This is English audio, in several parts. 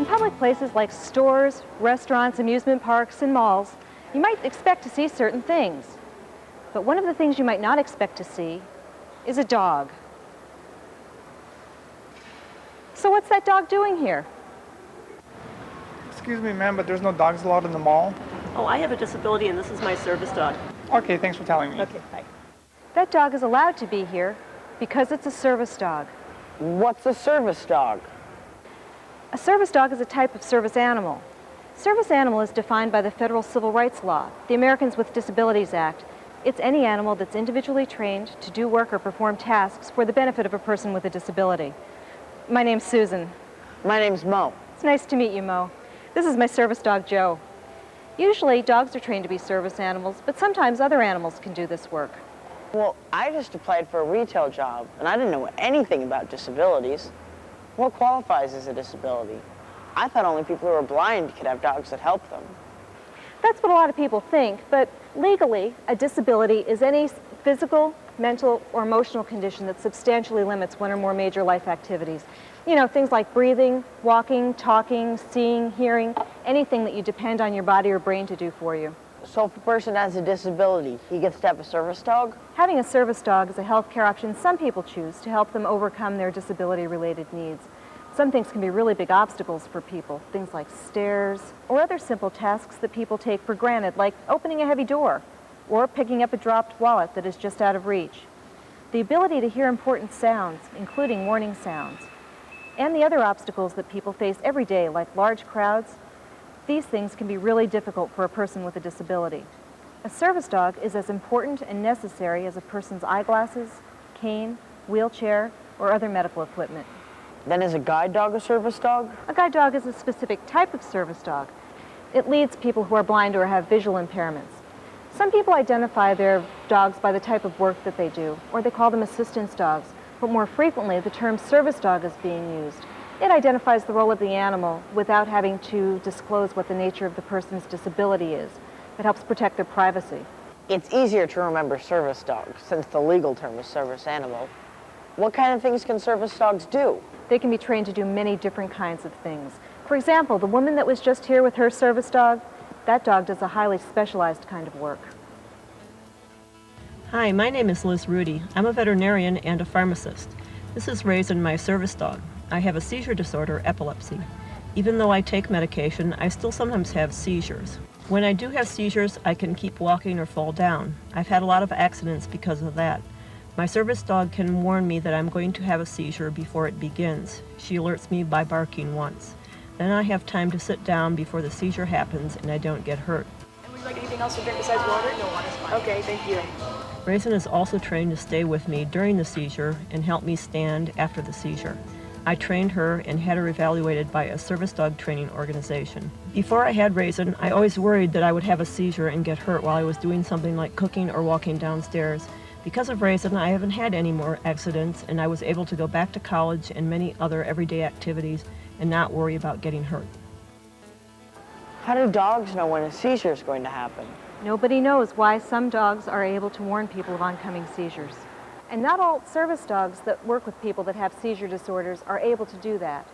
public places like stores, restaurants, amusement parks, and malls, you might expect to see certain things. But one of the things you might not expect to see is a dog. So what's that dog doing here? Excuse me, ma'am, but there's no dogs allowed in the mall. Oh, I have a disability and this is my service dog. Okay, thanks for telling me. Okay, bye. That dog is allowed to be here because it's a service dog. What's a service dog? A service dog is a type of service animal. Service animal is defined by the Federal Civil Rights Law, the Americans with Disabilities Act. It's any animal that's individually trained to do work or perform tasks for the benefit of a person with a disability. My name's Susan. My name's Mo. It's nice to meet you, Mo. This is my service dog, Joe. Usually, dogs are trained to be service animals, but sometimes other animals can do this work. Well, I just applied for a retail job, and I didn't know anything about disabilities. What qualifies as a disability? I thought only people who were blind could have dogs that help them. That's what a lot of people think, but legally, a disability is any physical, mental, or emotional condition that substantially limits one or more major life activities. You know, things like breathing, walking, talking, seeing, hearing, anything that you depend on your body or brain to do for you. So if a person has a disability, he gets to have a service dog? Having a service dog is a health care option some people choose to help them overcome their disability-related needs. Some things can be really big obstacles for people, things like stairs, or other simple tasks that people take for granted, like opening a heavy door, or picking up a dropped wallet that is just out of reach. The ability to hear important sounds, including warning sounds, and the other obstacles that people face every day, like large crowds, these things can be really difficult for a person with a disability. A service dog is as important and necessary as a person's eyeglasses, cane, wheelchair, or other medical equipment. Then is a guide dog a service dog? A guide dog is a specific type of service dog. It leads people who are blind or have visual impairments. Some people identify their dogs by the type of work that they do, or they call them assistance dogs, but more frequently the term service dog is being used. It identifies the role of the animal without having to disclose what the nature of the person's disability is. It helps protect their privacy. It's easier to remember service dogs, since the legal term is service animal. What kind of things can service dogs do? They can be trained to do many different kinds of things. For example, the woman that was just here with her service dog, that dog does a highly specialized kind of work. Hi, my name is Liz Rudy. I'm a veterinarian and a pharmacist. This is Raisin, my service dog. I have a seizure disorder, epilepsy. Even though I take medication, I still sometimes have seizures. When I do have seizures, I can keep walking or fall down. I've had a lot of accidents because of that. My service dog can warn me that I'm going to have a seizure before it begins. She alerts me by barking once. Then I have time to sit down before the seizure happens and I don't get hurt. And would you like anything else to drink besides water? No, water's fine. Okay, thank you. Raisin is also trained to stay with me during the seizure and help me stand after the seizure. I trained her and had her evaluated by a service dog training organization. Before I had Raisin, I always worried that I would have a seizure and get hurt while I was doing something like cooking or walking downstairs. Because of Raisin, I haven't had any more accidents, and I was able to go back to college and many other everyday activities and not worry about getting hurt. How do dogs know when a seizure is going to happen? Nobody knows why some dogs are able to warn people of oncoming seizures. And not all service dogs that work with people that have seizure disorders are able to do that.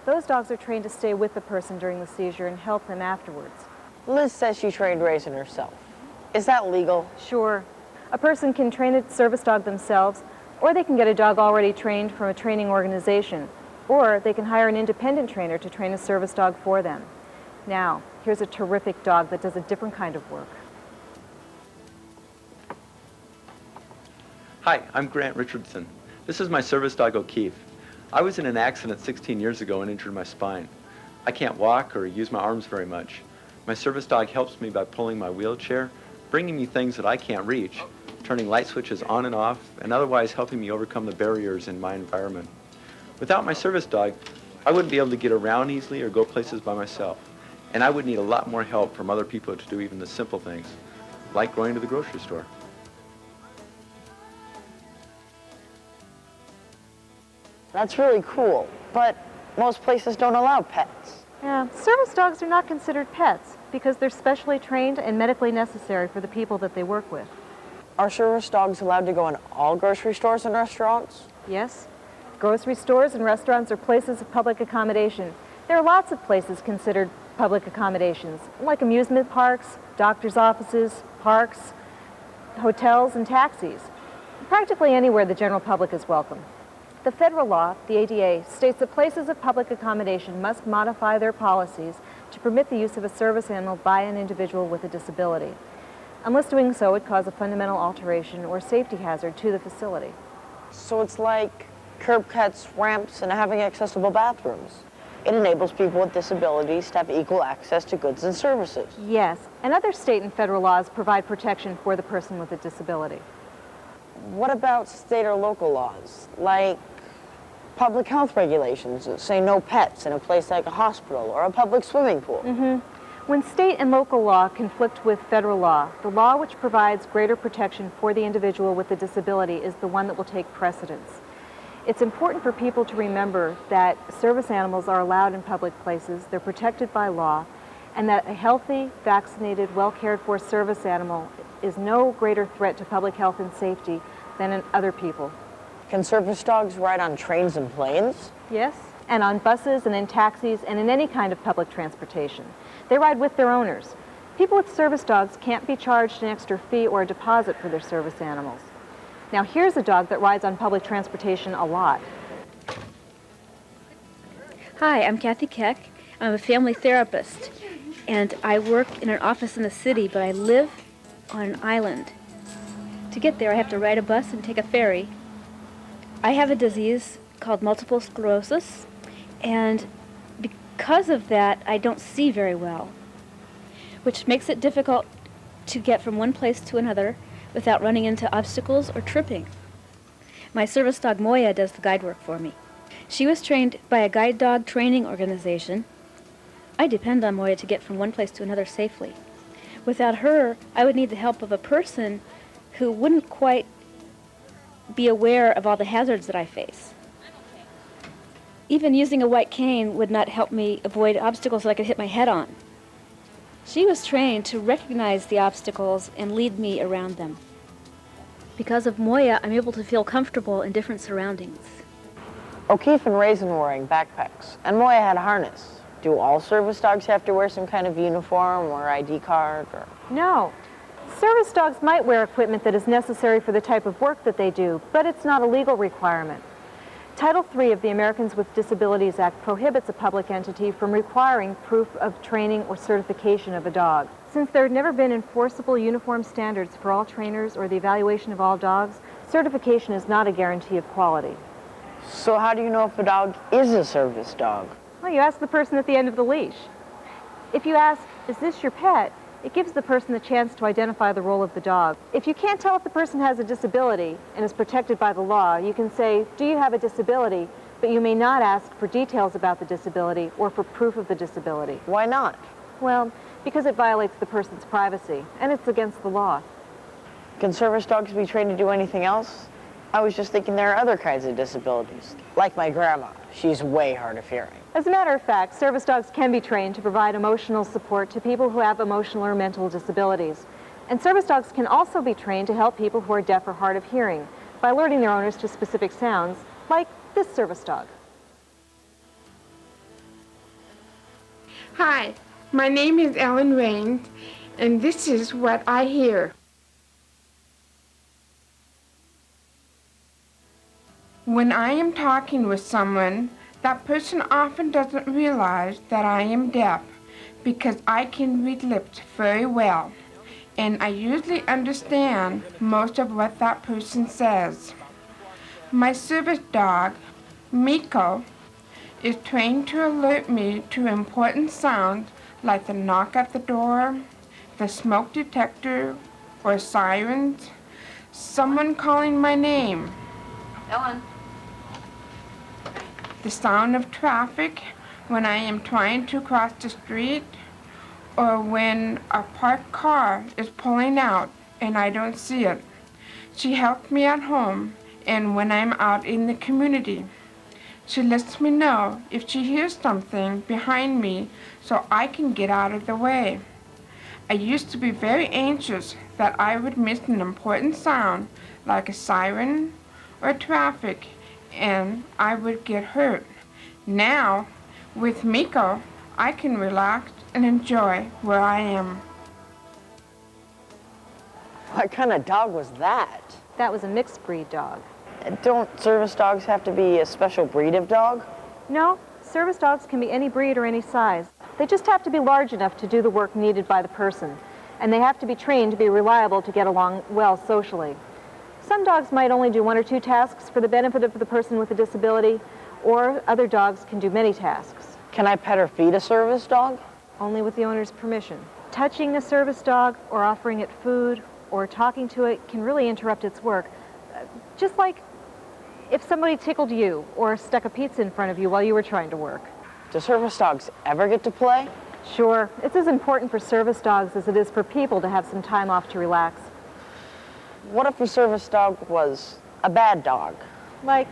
Those dogs are trained to stay with the person during the seizure and help them afterwards. Liz says she trained Raisin herself. Is that legal? Sure. A person can train a service dog themselves, or they can get a dog already trained from a training organization, or they can hire an independent trainer to train a service dog for them. Now, here's a terrific dog that does a different kind of work. Hi, I'm Grant Richardson. This is my service dog, O'Keefe. I was in an accident 16 years ago and injured my spine. I can't walk or use my arms very much. My service dog helps me by pulling my wheelchair, bringing me things that I can't reach, turning light switches on and off, and otherwise helping me overcome the barriers in my environment. Without my service dog, I wouldn't be able to get around easily or go places by myself. And I would need a lot more help from other people to do even the simple things, like going to the grocery store. That's really cool, but most places don't allow pets. Yeah, service dogs are not considered pets because they're specially trained and medically necessary for the people that they work with. Are service dogs allowed to go in all grocery stores and restaurants? Yes. Grocery stores and restaurants are places of public accommodation. There are lots of places considered public accommodations, like amusement parks, doctor's offices, parks, hotels, and taxis. Practically anywhere the general public is welcome. The federal law, the ADA, states that places of public accommodation must modify their policies to permit the use of a service animal by an individual with a disability. Unless doing so would cause a fundamental alteration or safety hazard to the facility. So it's like curb cuts, ramps, and having accessible bathrooms. It enables people with disabilities to have equal access to goods and services. Yes, and other state and federal laws provide protection for the person with a disability. What about state or local laws, like public health regulations that say no pets in a place like a hospital or a public swimming pool? When state and local law conflict with federal law, the law which provides greater protection for the individual with a disability is the one that will take precedence. It's important for people to remember that service animals are allowed in public places, they're protected by law, and that a healthy, vaccinated, well-cared-for service animal is no greater threat to public health and safety than in other people. Can service dogs ride on trains and planes? Yes, and on buses and in taxis and in any kind of public transportation. They ride with their owners. People with service dogs can't be charged an extra fee or a deposit for their service animals. Now here's a dog that rides on public transportation a lot. Hi, I'm Kathy Keck. I'm a family therapist, and I work in an office in the city, but I live on an island. To get there, I have to ride a bus and take a ferry. I have a disease called multiple sclerosis, and because of that, I don't see very well, which makes it difficult to get from one place to another without running into obstacles or tripping. My service dog Moya does the guide work for me. She was trained by a guide dog training organization. I depend on Moya to get from one place to another safely. Without her, I would need the help of a person who wouldn't quite be aware of all the hazards that I face. Even using a white cane would not help me avoid obstacles that I could hit my head on. She was trained to recognize the obstacles and lead me around them. Because of Moya, I'm able to feel comfortable in different surroundings. O'Keefe and Raisin were wearing backpacks, and Moya had a harness. Do all service dogs have to wear some kind of uniform or ID card? Or? No. Service dogs might wear equipment that is necessary for the type of work that they do, but it's not a legal requirement. Title III of the Americans with Disabilities Act prohibits a public entity from requiring proof of training or certification of a dog. Since there had never been enforceable uniform standards for all trainers or the evaluation of all dogs, certification is not a guarantee of quality. So how do you know if a dog is a service dog? Well, you ask the person at the end of the leash. If you ask, "Is this your pet?" it gives the person the chance to identify the role of the dog. If you can't tell if the person has a disability and is protected by the law, you can say, "Do you have a disability?" but you may not ask for details about the disability or for proof of the disability. Why not? Well, because it violates the person's privacy, and it's against the law. Can service dogs be trained to do anything else? I was just thinking there are other kinds of disabilities, like my grandma. She's way hard of hearing. As a matter of fact, service dogs can be trained to provide emotional support to people who have emotional or mental disabilities. And service dogs can also be trained to help people who are deaf or hard of hearing by alerting their owners to specific sounds, like this service dog. Hi, my name is Ellen Raines, and this is what I hear. When I am talking with someone, that person often doesn't realize that I am deaf because I can read lips very well, and I usually understand most of what that person says. My service dog, Miko, is trained to alert me to important sounds like the knock at the door, the smoke detector, or sirens, someone calling my name. Ellen. The sound of traffic when I am trying to cross the street, or when a parked car is pulling out and I don't see it. She helps me at home and when I'm out in the community. She lets me know if she hears something behind me so I can get out of the way. I used to be very anxious that I would miss an important sound like a siren or traffic and I would get hurt. Now, With Miko, I can relax and enjoy where I am. What kind of dog was that? That was a mixed breed dog. Don't service dogs have to be a special breed of dog? No, service dogs can be any breed or any size. They just have to be large enough to do the work needed by the person. And they have to be trained to be reliable to get along well socially. Some dogs might only do 1 or 2 tasks for the benefit of the person with a disability, or other dogs can do many tasks. Can I pet or feed a service dog? Only with the owner's permission. Touching a service dog or offering it food or talking to it can really interrupt its work. Just like if somebody tickled you or stuck a pizza in front of you while you were trying to work. Do service dogs ever get to play? Sure, it's as important for service dogs as it is for people to have some time off to relax. What if a service dog was a bad dog? Like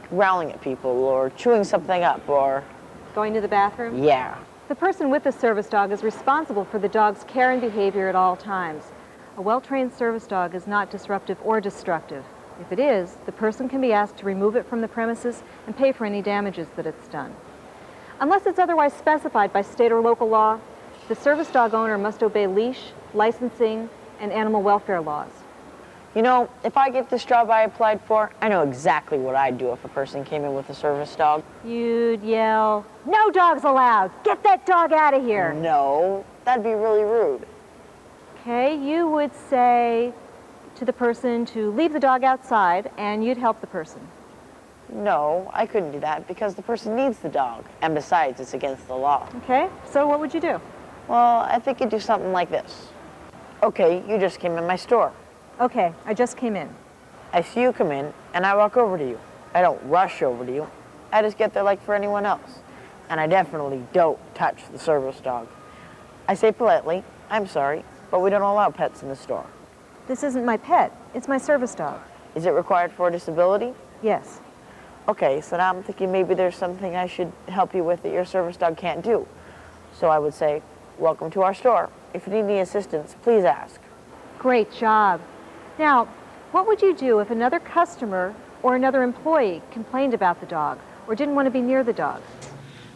growling at people or chewing something up or... going to the bathroom? Yeah. The person with the service dog is responsible for the dog's care and behavior at all times. A well-trained service dog is not disruptive or destructive. If it is, the person can be asked to remove it from the premises and pay for any damages that it's done. Unless it's otherwise specified by state or local law, the service dog owner must obey leash, licensing, and animal welfare laws. You know, if I get this job I applied for, I know exactly what I'd do if a person came in with a service dog. You'd yell, "No dogs allowed! Get that dog out of here!" No, that'd be really rude. Okay, you would say to the person to leave the dog outside, and you'd help the person. No, I couldn't do that because the person needs the dog. And besides, it's against the law. Okay, so what would you do? Well, I think you'd do something like this. Okay, you just came in my store. Okay, I just came in. I see you come in, and I walk over to you. I don't rush over to you. I just get there like for anyone else. And I definitely don't touch the service dog. I say politely, "I'm sorry, but we don't allow pets in the store." This isn't my pet, it's my service dog. Is it required for a disability? Yes. Okay, so now I'm thinking maybe there's something I should help you with that your service dog can't do. So I would say, "Welcome to our store. If you need any assistance, please ask." Great job. Now, what would you do if another customer or another employee complained about the dog or didn't want to be near the dog?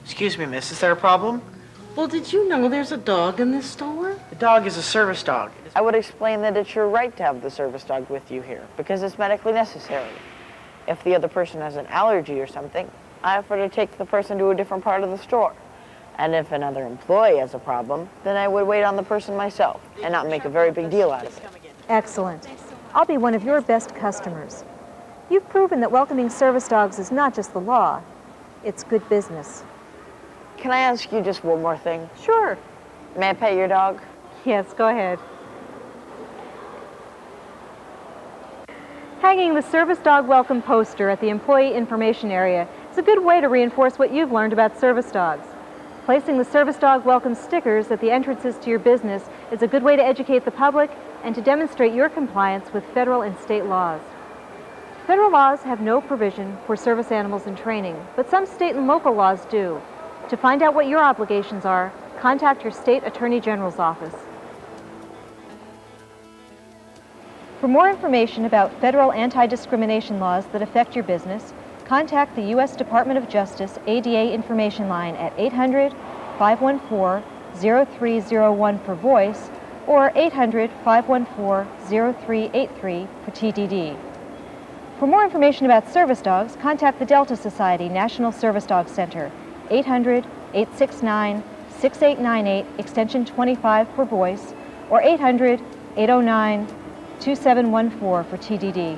Excuse me, miss, is there a problem? Well, did you know there's a dog in this store? The dog is a service dog. I would explain that it's your right to have the service dog with you here because it's medically necessary. If the other person has an allergy or something, I offer to take the person to a different part of the store. And if another employee has a problem, then I would wait on the person myself and not make a very big deal out of it. Excellent. I'll be one of your best customers. You've proven that welcoming service dogs is not just the law, it's good business. Can I ask you just one more thing? Sure. May I pet your dog? Yes, go ahead. Hanging the service dog welcome poster at the employee information area is a good way to reinforce what you've learned about service dogs. Placing the service dog welcome stickers at the entrances to your business is a good way to educate the public and to demonstrate your compliance with federal and state laws. Federal laws have no provision for service animals in training, but some state and local laws do. To find out what your obligations are, contact your state attorney general's office. For more information about federal anti-discrimination laws that affect your business, contact the U.S. Department of Justice ADA information line at 800-514-0301 for voice or 800-514-0383 for TDD. For more information about service dogs, contact the Delta Society National Service Dog Center, 800-869-6898, extension 25 for voice, or 800-809-2714 for TDD.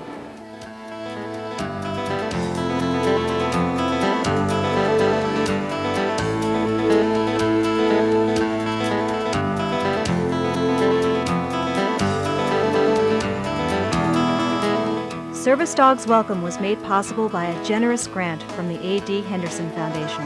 Service Dogs Welcome was made possible by a generous grant from the A.D. Henderson Foundation.